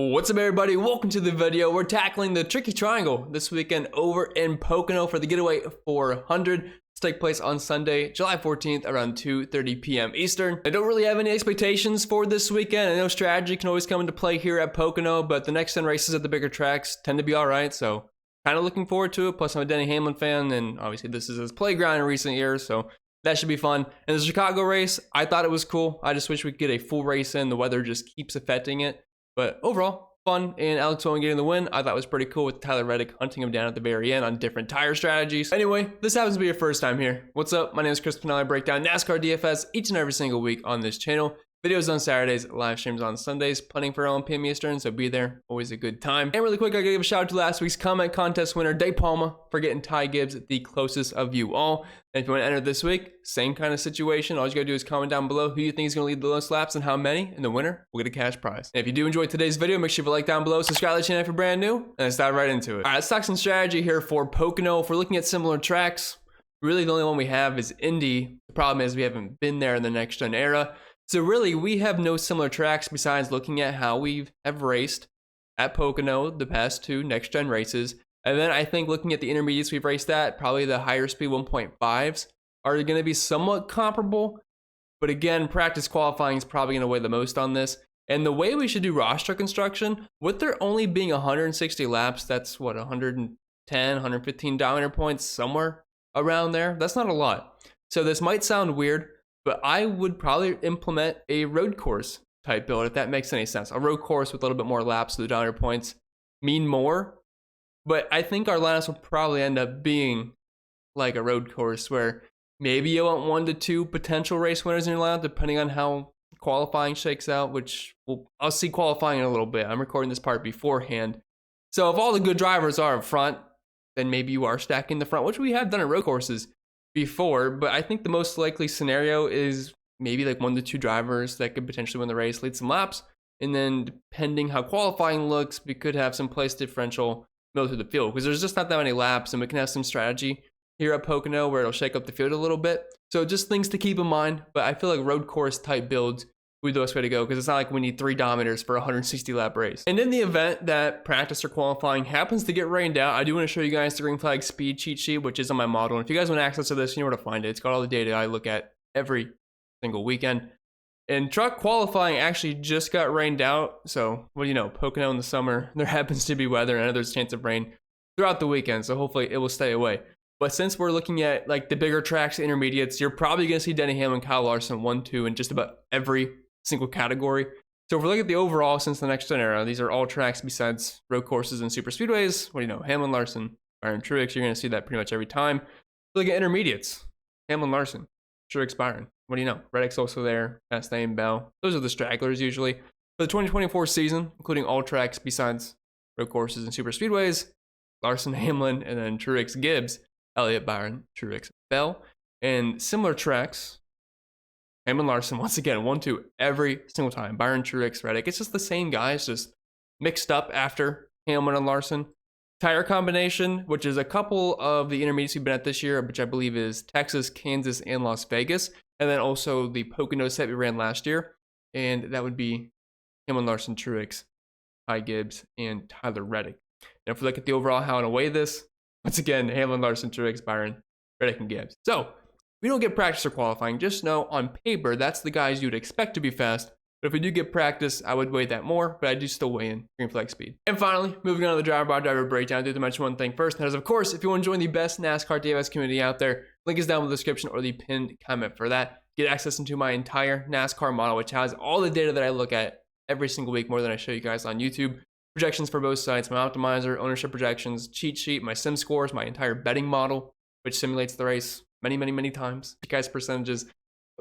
What's up, everybody? Welcome to the video. We're tackling the tricky triangle this weekend over in Pocono for the Getaway 400. It's take place on Sunday, July 14th around 2:30 p.m. Eastern. I don't really have any expectations for this weekend. I know strategy can always come into play here at Pocono, but the next 10 races at the bigger tracks tend to be all right, so kind of looking forward to it. Plus, I'm a Denny Hamlin fan, and obviously this is his playground in recent years, so that should be fun. And the Chicago race, I thought it was cool. I just wish we could get a full race in. The weather just keeps affecting it. But overall, fun, and Alex Owen getting the win, I thought was pretty cool with Tyler Reddick hunting him down at the very end on different tire strategies. Anyway, this happens to be your first time here. What's up? My name is Pennell. I break down NASCAR DFS each and every single week on this channel. Videos on Saturdays, live streams on Sundays, plenty for 11 p.m. Eastern, so be there. Always a good time. And really quick, I gotta give a shout out to last week's comment contest winner, De Palma, for getting Ty Gibbs the closest of you all. And if you want to enter this week, same kind of situation. All you gotta do is comment down below who you think is gonna lead the most laps and how many, and the winner will get a cash prize. And if you do enjoy today's video, make sure you leave a like down below, subscribe to the channel if you're brand new, and let's dive right into it. All right, let's talk some strategy here for Pocono. If we're looking at similar tracks, really the only one we have is Indy. The problem is we haven't been there in the next gen era. So really, we have no similar tracks besides looking at how we have raced at Pocono the past two next-gen races. And then I think looking at the intermediates we've raced at, probably the higher speed 1.5s are going to be somewhat comparable. But again, practice qualifying is probably going to weigh the most on this. And the way we should do roster construction, with there only being 160 laps, that's what, 110, 115 diameter points, somewhere around there. That's not a lot. So this might sound weird, but I would probably implement a road course type build, if that makes any sense. A road course with a little bit more laps, so the diameter points mean more. But I think our lineups will probably end up being like a road course where maybe you want 1 to 2 potential race winners in your lineup, depending on how qualifying shakes out, which I'll see qualifying in a little bit. I'm recording this part beforehand. So if all the good drivers are up front, then maybe you are stacking the front, which we have done at road courses before, but I think the most likely scenario is maybe like 1 to 2 drivers that could potentially win the race, lead some laps, and then depending how qualifying looks, we could have some place differential middle through the field because there's just not that many laps, and we can have some strategy here at Pocono where it'll shake up the field a little bit. So just things to keep in mind, but I feel like road course type builds would be the best way to go because it's not like we need 3 dominators for a 160 lap race. And in the event that practice or qualifying happens to get rained out, I do want to show you guys the green flag speed cheat sheet, which is on my model. And if you guys want access to this, you know where to find it. It's got all the data I look at every single weekend. And truck qualifying actually just got rained out. So what do you know, Pocono in the summer, there happens to be weather and I know there's a chance of rain throughout the weekend. So hopefully it will stay away. But since we're looking at like the bigger tracks, intermediates, you're probably going to see Denny Hamlin, Kyle Larson, 1, 2 in just about every single category. So if we look at the overall since the next gen era, these are all tracks besides road courses and super speedways. What do you know? Hamlin, Larson, Byron, Truex. You're going to see that pretty much every time. Look at intermediates. Hamlin, Larson, Truex, Byron. What do you know? Reddick's also there. Chastain, Bell. Those are the stragglers usually. For the 2024 season, including all tracks besides road courses and super speedways, Larson, Hamlin, and then Truex, Gibbs, Elliott, Byron, Truex, Bell. And similar tracks, Hamlin, Larson, once again, 1, 2 every single time. Byron, Truex, Reddick. It's just the same guys, just mixed up after Hamlin and Larson. Tire combination, which is a couple of the intermediates we've been at this year, which I believe is Texas, Kansas, and Las Vegas. And then also the Pocono set we ran last year. And that would be Hamlin, Larson, Truex, Ty Gibbs, and Tyler Reddick. And if we look at the overall how to weigh this, once again, Hamlin, Larson, Truex, Byron, Reddick, and Gibbs. So we don't get practice or qualifying. Just know on paper, that's the guys you'd expect to be fast. But if we do get practice, I would weigh that more, but I do still weigh in green flag speed. And finally, moving on to the driver by driver breakdown, I do have to mention one thing first. And that is, of course, if you want to join the best NASCAR DFS community out there, link is down in the description or the pinned comment for that. Get access into my entire NASCAR model, which has all the data that I look at every single week, more than I show you guys on YouTube. Projections for both sites, my optimizer, ownership projections, cheat sheet, my sim scores, my entire betting model, which simulates the race many times, guys percentages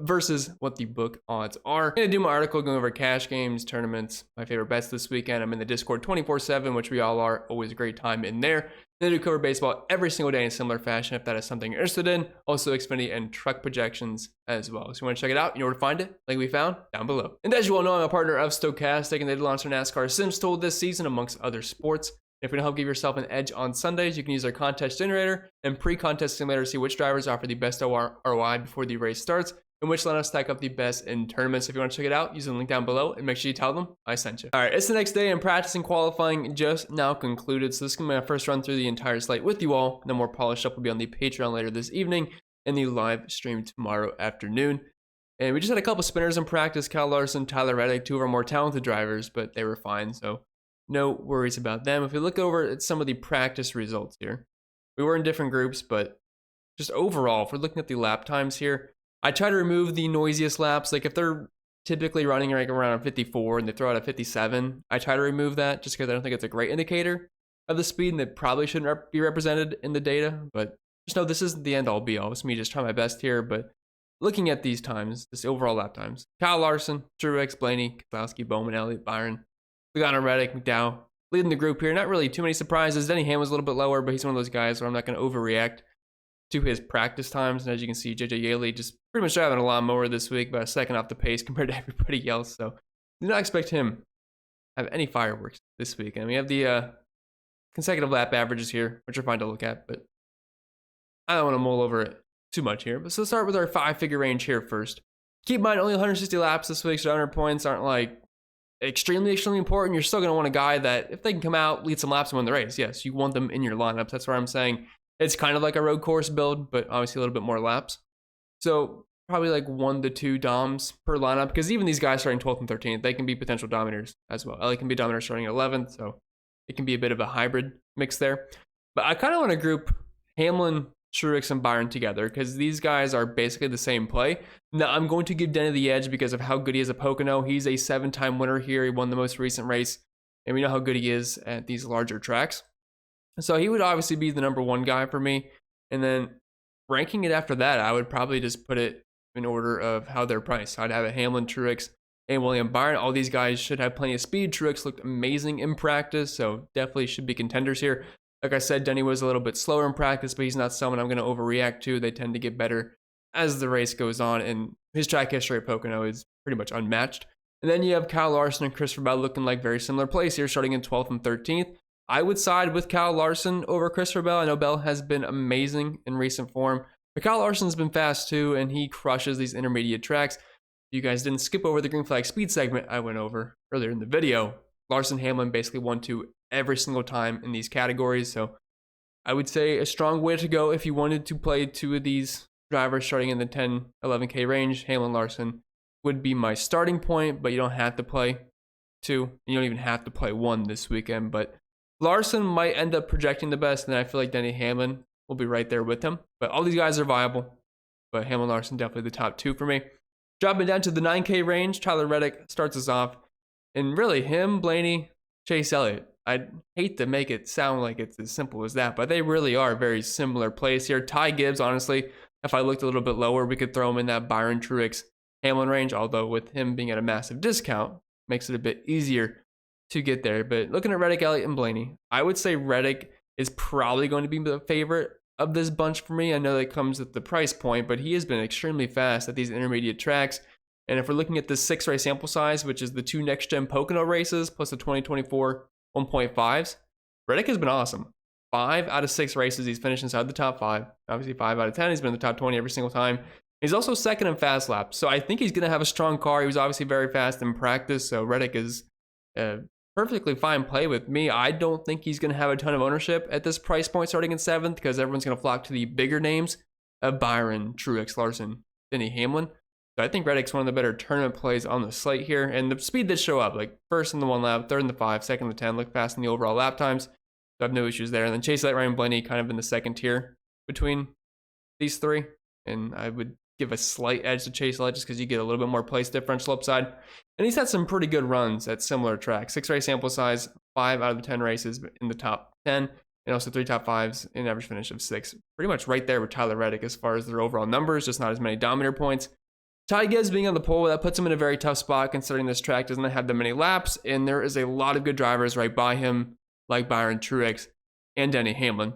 versus what the book odds are. I'm gonna do my article going over cash games, tournaments, my favorite bets this weekend. I'm in the Discord 24/7, which we all are. Always a great time in there. Then I do cover baseball every single day in similar fashion if that is something you're interested in. Also Xfinity and truck projections as well. So if you want to check it out, you know where to find it, link we found down below. And as you all know, I'm a partner of Stochastic, and they launched their NASCAR Sims tool this season amongst other sports. If we can help give yourself an edge on Sundays, you can use our contest generator and pre-contest simulator to see which drivers offer the best ROI before the race starts. And and which lineups stack up the best in tournaments. If you want to check it out, use the link down below and make sure you tell them I sent you. All right, it's the next day and practice and qualifying just now concluded. So this is going to be my first run through the entire slate with you all. The more polished up will be on the Patreon later this evening and the live stream tomorrow afternoon. And we just had a couple spinners in practice, Kyle Larson, Tyler Reddick, two of our more talented drivers, but they were fine, so no worries about them. If we look over at some of the practice results here, we were in different groups, but just overall, if we're looking at the lap times here, I try to remove the noisiest laps. Like if they're typically running like around 54 and they throw out a 57, I try to remove that just because I don't think it's a great indicator of the speed and it probably shouldn't be represented in the data. But just know this isn't the end all be all. It's me just trying my best here, but looking at these times, this overall lap times, Kyle Larson, Truex, Blaney, Keselowski, Bowman, Elliott, Byron, Logano, Reddick, McDowell, leading the group here. Not really too many surprises. Denny Hamlin's a little bit lower, but he's one of those guys where I'm not going to overreact to his practice times. And as you can see, JJ Yeley just pretty much driving a lawnmower this week, about a second off the pace compared to everybody else. So do not expect him to have any fireworks this week. And we have the consecutive lap averages here, which are fine to look at, but I don't want to mull over it too much here. But so let's start with our 5-figure range here first. Keep in mind, only 160 laps this week, so 100 points aren't like extremely important. You're still going to want a guy that, if they can come out, lead some laps and win the race, yes, you want them in your lineups. That's where I'm saying it's kind of like a road course build, but obviously a little bit more laps. So probably like 1 to 2 DOMs per lineup, because even these guys starting 12th and 13th, they can be potential dominators as well. Ellie can be a dominator starting 11th, so it can be a bit of a hybrid mix there. But I kind of want to group Hamlin, Truex, and Byron together because these guys are basically the same play. Now, I'm going to give Denny the edge because of how good he is at Pocono. He's a 7-time winner here. He won the most recent race, and we know how good he is at these larger tracks. So he would obviously be the number 1 guy for me. And then ranking it after that, I would probably just put it in order of how they're priced. I'd have a Hamlin, Truex, and William Byron. All these guys should have plenty of speed. Truex looked amazing in practice, so definitely should be contenders here. Like I said, Denny was a little bit slower in practice, but he's not someone I'm going to overreact to. They tend to get better as the race goes on, and his track history at Pocono is pretty much unmatched. And then you have Kyle Larson and Christopher Bell looking like very similar plays here, starting in 12th and 13th. I would side with Kyle Larson over Christopher Bell. I know Bell has been amazing in recent form, but Kyle Larson's been fast too, and he crushes these intermediate tracks. If you guys didn't skip over the green flag speed segment I went over earlier in the video, Larson Hamlin basically 1-2 every single time in these categories. So I would say a strong way to go if you wanted to play 2 of these drivers starting in the 10, 11K range. Hamlin, Larson would be my starting point, but you don't have to play 2. You don't even have to play 1 this weekend, but Larson might end up projecting the best, and I feel like Denny Hamlin will be right there with him. But all these guys are viable, but Hamlin, Larson definitely the top 2 for me. Dropping down to the 9K range, Tyler Reddick starts us off. And really, him, Blaney, Chase Elliott. I'd hate to make it sound like it's as simple as that, but they really are very similar plays here. Ty Gibbs, honestly, if I looked a little bit lower, we could throw him in that Byron, Truex, Hamlin range, although with him being at a massive discount, makes it a bit easier to get there. But looking at Reddick, Elliott, and Blaney, I would say Reddick is probably going to be the favorite of this bunch for me. I know that comes at the price point, but he has been extremely fast at these intermediate tracks. And if we're looking at the 6-race sample size, which is the 2 next-gen Pocono races plus the 2024 1.5s, Reddick has been awesome. 5 out of 6 races, he's finished inside the top 5. Obviously, 5 out of 10, he's been in the top 20 every single time. He's also second in fast laps, so I think he's going to have a strong car. He was obviously very fast in practice, so Reddick is a perfectly fine play with me. I don't think he's going to have a ton of ownership at this price point starting in 7th because everyone's going to flock to the bigger names of Byron, Truex, Larson, Denny Hamlin. So I think Reddick's one of the better tournament plays on the slate here. And the speed did show up, like first in the 1 lap, third in the 5, second in the 10, look fast in the overall lap times. So I have no issues there. And then Chase Elliott, Ryan Blaney kind of in the second tier between these 3. And I would give a slight edge to Chase Elliott just because you get a little bit more place differential upside. And he's had some pretty good runs at similar tracks. 6-race sample size, 5 out of the 10 races in the top 10, and also 3 top 5s, an average finish of 6. Pretty much right there with Tyler Reddick as far as their overall numbers, just not as many dominator points. Ty Gibbs being on the pole, that puts him in a very tough spot considering this track doesn't have that many laps, and there is a lot of good drivers right by him, like Byron, Truex, and Denny Hamlin.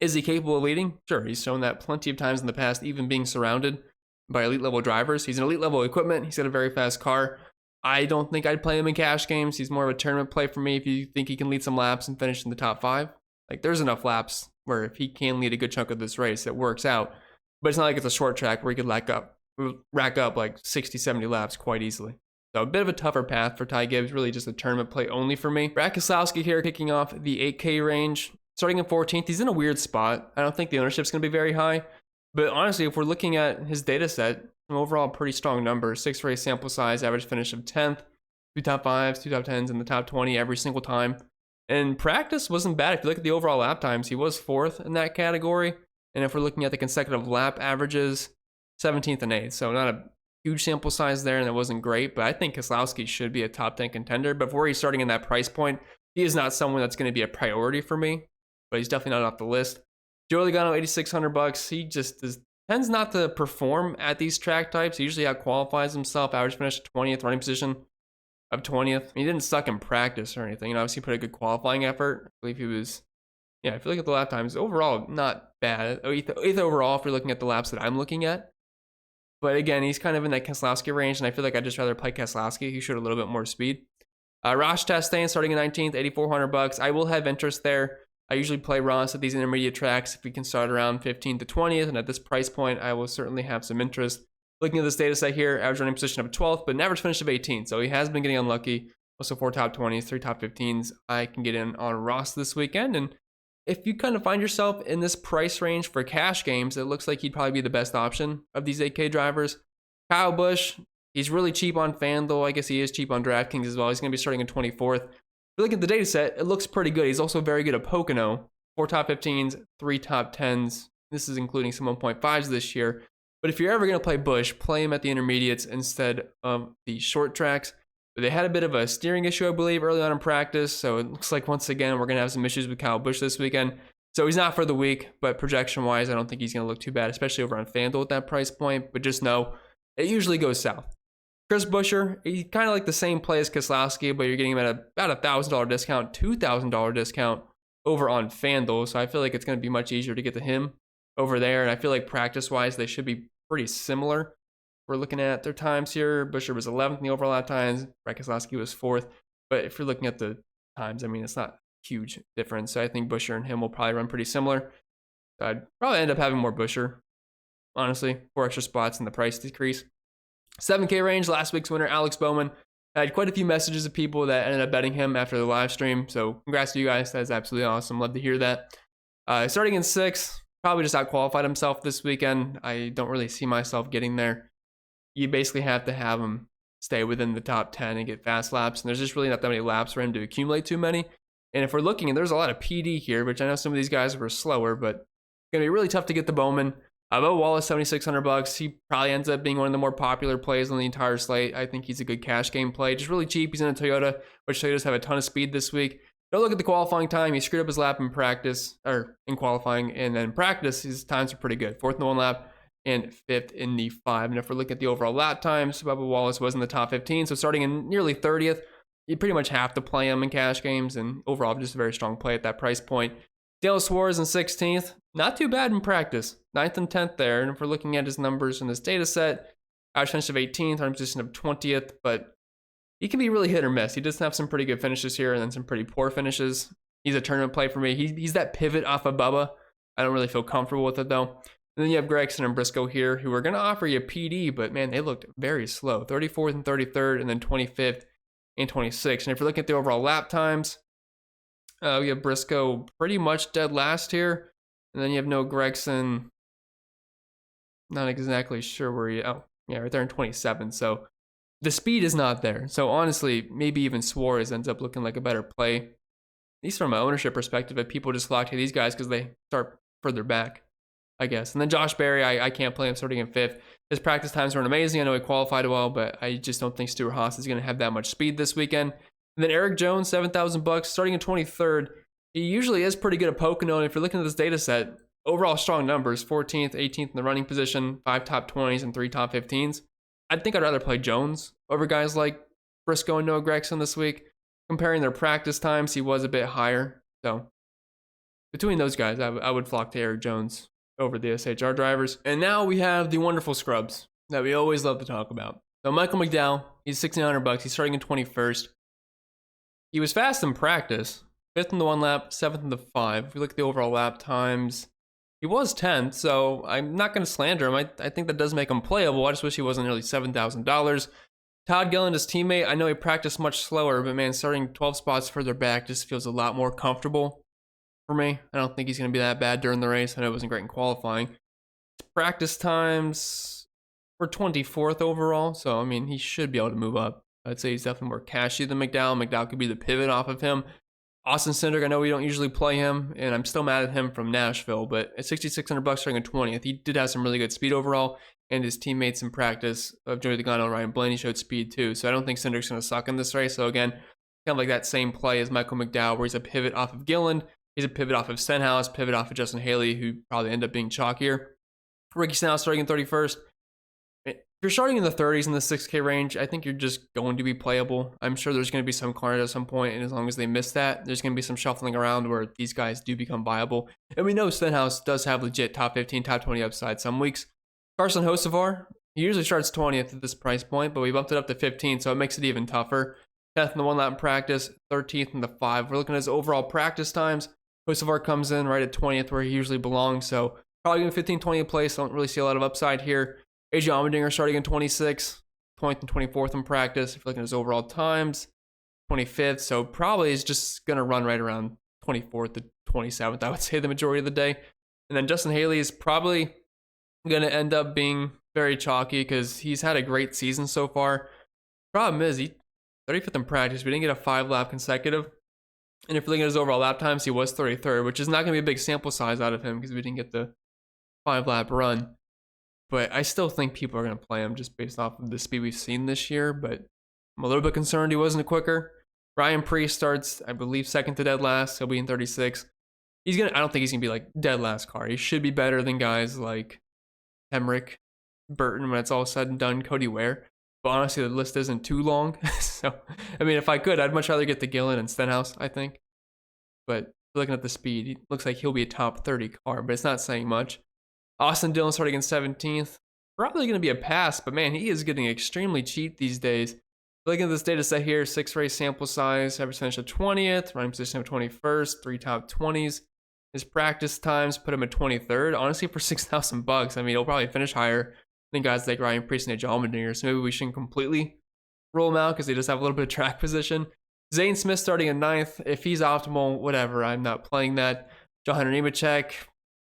Is he capable of leading? Sure, he's shown that plenty of times in the past, even being surrounded by elite level drivers. He's an elite level equipment. He's got a very fast car. I don't think I'd play him in cash games. He's more of a tournament play for me if you think he can lead some laps and finish in the top 5. Like, there's enough laps where if he can lead a good chunk of this race, it works out. But it's not like it's a short track where he could lack up rack up like 60, 70 laps quite easily. So a bit of a tougher path for Ty Gibbs, really just a tournament play only for me. Brad Keselowski here kicking off the 8K range. Starting in 14th, he's in a weird spot. I don't think the ownership's going to be very high. But honestly, if we're looking at his data set, overall pretty strong numbers. 6 race sample size, average finish of 10th, 2 top 5s, 2 top 10s, and the top 20 every single time. And practice wasn't bad. If you look at the overall lap times, he was 4th in that category. And if we're looking at the consecutive lap averages, 17th and 8th. So not a huge sample size there, and it wasn't great. But I think Keselowski should be a top 10 contender. But before he's starting in that price point, he is not someone that's going to be a priority for me. But he's definitely not off the list. Joey Logano, $8,600. He just tends not to perform at these track types. He usually out-qualifies himself. Average finish 20th, running position of 20th. He didn't suck in practice or anything. Obviously, he put a good qualifying effort. I believe he was, if you look at the lap times, overall, not bad. Eighth overall, if you're looking at the laps that I'm looking at. But again, he's kind of in that Keselowski range, and I feel like I'd just rather play Keselowski. He showed a little bit more speed. Ross Chastain starting in 19th, $8,400. I will have interest there. I usually play Ross at these intermediate tracks if we can start around 15th to 20th, and at this price point, I will certainly have some interest. Looking at this data set here, average running position of 12th, but an average finish of 18th, so he has been getting unlucky. Also 4 top 20s, 3 top 15s. I can get in on Ross this weekend, and if you kind of find yourself in this price range for cash games, it looks like he'd probably be the best option of these 8K drivers. Kyle Busch, he's really cheap on FanDuel. I guess he is cheap on DraftKings as well. He's going to be starting in 24th. If you look at the data set, it looks pretty good. He's also very good at Pocono. 4 top 15s, 3 top 10s. This is including some 1.5s this year. But if you're ever going to play Busch, play him at the intermediates instead of the short tracks. But they had a bit of a steering issue, I believe, early on in practice. So it looks like, once again, we're going to have some issues with Kyle Busch this weekend. So he's not for the week, but projection-wise, I don't think he's going to look too bad, especially over on FanDuel at that price point. But just know, it usually goes south. Chris Buescher, he's kind of like the same play as Keselowski, but you're getting him at about $1,000 discount, $2,000 discount over on FanDuel. So I feel like it's going to be much easier to get to him over there. And I feel like practice-wise, they should be pretty similar. We're looking at their times here. Buescher was 11th in the overall lap times. Keselowski was 4th. But if you're looking at the times, I mean, it's not a huge difference. So I think Buescher and him will probably run pretty similar. So I'd probably end up having more Buescher, honestly. 4 extra spots and the price decrease. 7K range, last week's winner, Alex Bowman. I had quite a few messages of people that ended up betting him after the live stream. So congrats to you guys. That's absolutely awesome. Love to hear that. Starting in 6th, probably just out-qualified himself this weekend. I don't really see myself getting there. You basically have to have him stay within the top 10 and get fast laps. And there's just really not that many laps for him to accumulate too many. And if we're looking, and there's a lot of PD here, which I know some of these guys were slower, but it's going to be really tough to get the Bowman. Bo Wallace, $7,600. He probably ends up being one of the more popular plays on the entire slate. I think he's a good cash game play. Just really cheap. He's in a Toyota, which Toyotas have a ton of speed this week. Don't look at the qualifying time. He screwed up his lap in practice, or in qualifying, and then practice, his times are pretty good. 4th in the 1 lap and 5th in the 5. And if we're looking at the overall lap times, Bubba Wallace was in the top 15, so starting in nearly 30th, you pretty much have to play him in cash games, and overall, just a very strong play at that price point. Dale Suarez in 16th, not too bad in practice. 9th and 10th there, and if we're looking at his numbers in this data set, average finish of 18th, running position of 20th, but he can be really hit or miss. He does have some pretty good finishes here and then some pretty poor finishes. He's a tournament play for me. He's that pivot off of Bubba. I don't really feel comfortable with it though. And then you have Gragson and Briscoe here, who are going to offer you PD, but man, they looked very slow. 34th and 33rd, and then 25th and 26th. And if you're looking at the overall lap times, we have Briscoe pretty much dead last here. And then you have no Gragson. Not exactly sure where he, oh, yeah, right there in 27. So the speed is not there. So honestly, maybe even Suarez ends up looking like a better play. At least from an ownership perspective, if people just flock to these guys because they start further back, I guess. And then Josh Berry, I can't play him starting in 5th. His practice times weren't amazing. I know he qualified well, but I just don't think Stuart Haas is going to have that much speed this weekend. And then Eric Jones, $7,000, starting in 23rd. He usually is pretty good at Pocono, and if you're looking at this data set, overall strong numbers, 14th, 18th in the running position, 5 top 20s and 3 top 15s. I think I'd rather play Jones over guys like Briscoe and Noah Gragson this week. Comparing their practice times, he was a bit higher. So between those guys, I would flock to Eric Jones over the SHR drivers. And now we have the wonderful scrubs that we always love to talk about. So Michael McDowell, he's $1,600. He's starting in 21st. He was fast in practice. 5th in the 1 lap, 7th in the 5. If we look at the overall lap times, He was 10th, so I'm not going to slander him. I think that does make him playable. I just wish he wasn't nearly $7,000. Todd Gilliland, his teammate, I know he practiced much slower, but man, starting 12 spots further back just feels a lot more comfortable for me. I don't think he's going to be that bad during the race. I know it wasn't great in qualifying. His practice times were 24th overall, so I mean, he should be able to move up. I'd say he's definitely more cashy than McDowell. McDowell could be the pivot off of him. Austin Cindric, I know we don't usually play him, and I'm still mad at him from Nashville, but at $6,600 starting at 20th, he did have some really good speed overall, and his teammates in practice of Joey Logano and Ryan Blaney showed speed too, so I don't think Cindric's going to suck in this race. So again, kind of like that same play as Michael McDowell, where he's a pivot off of Gilliland, he's a pivot off of Stenhouse, pivot off of Justin Haley, who probably end up being chalkier. Ricky Stenhouse starting in 31st. If you're starting in the 30s in the 6K range, I think you're just going to be playable. I'm sure there's going to be some corners at some point, and as long as they miss that, there's going to be some shuffling around where these guys do become viable. And we know Stenhouse does have legit top 15, top 20 upside some weeks. Carson Hocevar, he usually starts 20th at this price point, but we bumped it up to 15, so it makes it even tougher. 10th in the 1 lap in practice, 13th in the 5. We're looking at his overall practice times. Hocevar comes in right at 20th where he usually belongs, so probably going 15, 20th place. Don't really see a lot of upside here. AJ Allmendinger starting in 26th, 20th and 24th in practice. If you're looking at his overall times, 25th. So probably is just going to run right around 24th to 27th, I would say, the majority of the day. And then Justin Haley is probably going to end up being very chalky because he's had a great season so far. Problem is, he 35th in practice. We didn't get a 5-lap consecutive. And if you're looking at his overall lap times, he was 33rd, which is not going to be a big sample size out of him because we didn't get the 5-lap run. But I still think people are going to play him just based off of the speed we've seen this year. But I'm a little bit concerned he wasn't quicker. Ryan Preece starts, I believe, second to dead last. He'll be in 36. I don't think he's going to be like dead last car. He should be better than guys like Hemrick, Burton when it's all said and done, Cody Ware. But honestly, the list isn't too long. So, I mean, if I could, I'd much rather get the Gillen and Stenhouse, I think. But looking at the speed, it looks like he'll be a top 30 car, but it's not saying much. Austin Dillon starting in 17th. Probably going to be a pass, but man, he is getting extremely cheap these days. Looking at this data set here, 6-race sample size, average finish of 20th, running position of 21st, 3 top 20s. His practice times put him at 23rd. Honestly, for $6,000, I mean, he'll probably finish higher than guys like Ryan Preece and AJ Allmendinger. So maybe we shouldn't completely rule him out because they just have a little bit of track position. Zane Smith starting in 9th. If he's optimal, whatever. I'm not playing that. John Nemechek,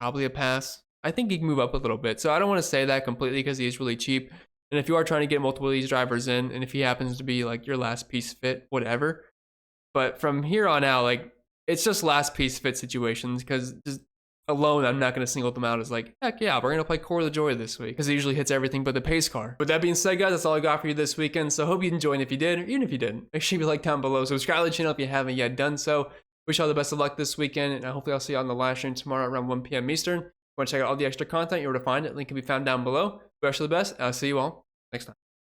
probably a pass. I think he can move up a little bit. So I don't want to say that completely because he is really cheap. And if you are trying to get multiple of these drivers in, and if he happens to be like your last piece fit, whatever. But from here on out, like, it's just last piece fit situations because just alone, I'm not going to single them out as like, heck yeah, we're going to play Core of the Joy this week because it usually hits everything but the pace car. With that being said, guys, that's all I got for you this weekend. So I hope you enjoyed. And if you did, or even if you didn't, make sure you like down below. Subscribe to the channel if you haven't yet done so. Wish you all the best of luck this weekend. And hopefully I'll see you on the live stream tomorrow around 1 p.m. Eastern. If you want to check out all the extra content, you're able to find it. Link can be found down below. Wish you all the best. I'll see you all next time.